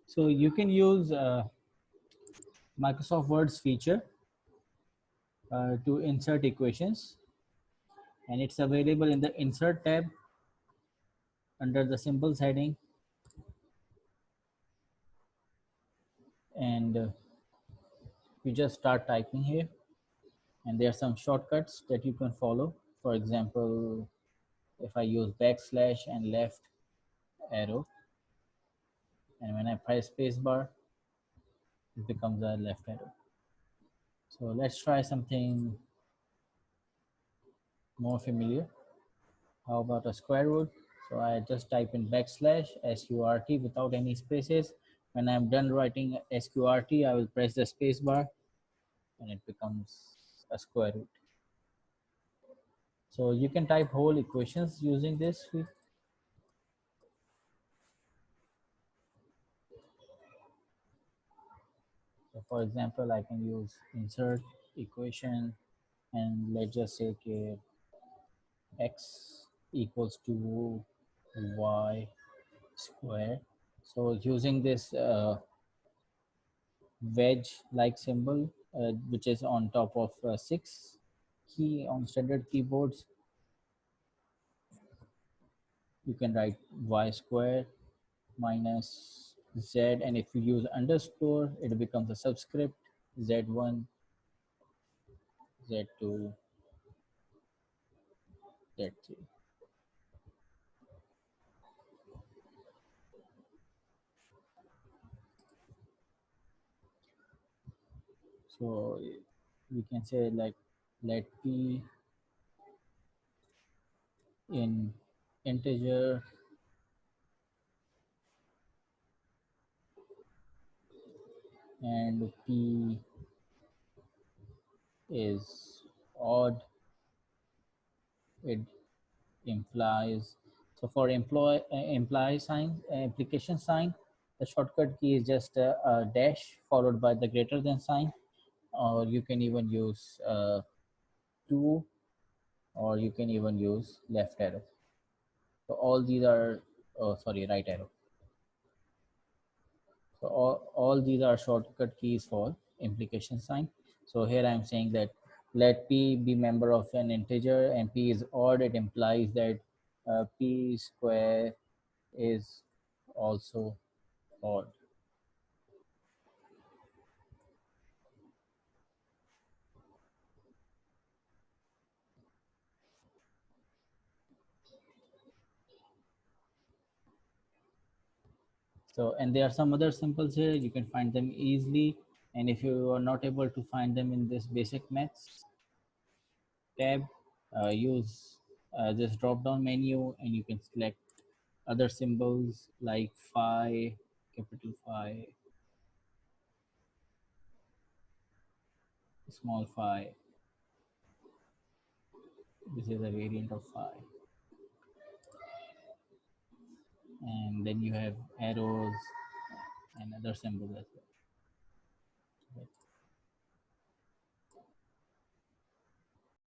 So you can use Microsoft Word's feature to insert equations, and it's available in the Insert tab under the Symbols heading. And you just start typing here, and there are some shortcuts that you can follow. For example, if I use backslash and left arrow, and when I press spacebar, it becomes a left arrow. So let's try something more familiar. How about a square root? So I just type in backslash sqrt without any spaces. When I'm done writing sqrt, I will press the space bar and it becomes a square root. So you can type whole equations using this. So for example, I can use insert equation, and let's just say x equals to y square. So using this wedge like symbol, which is on top of 6 key on standard keyboards, you can write y square minus z, and if you use underscore, it becomes a subscript z1, z2, z3. So we can say like let p in integer and p is odd. It implies, so for imply sign, implication sign, the shortcut key is just a dash followed by the greater than sign, or you can even use 2, or you can even use left arrow. So all these are, oh sorry, right arrow. So all these are shortcut keys for implication sign. So here I'm saying that let p be member of an integer and p is odd. It implies that p square is also odd. So, and there are some other symbols here. You can find them easily. And if you are not able to find them in this basic maths tab, use this drop down menu and you can select other symbols like phi, capital Phi, small phi. This is a variant of phi. And then you have arrows and other symbols as well.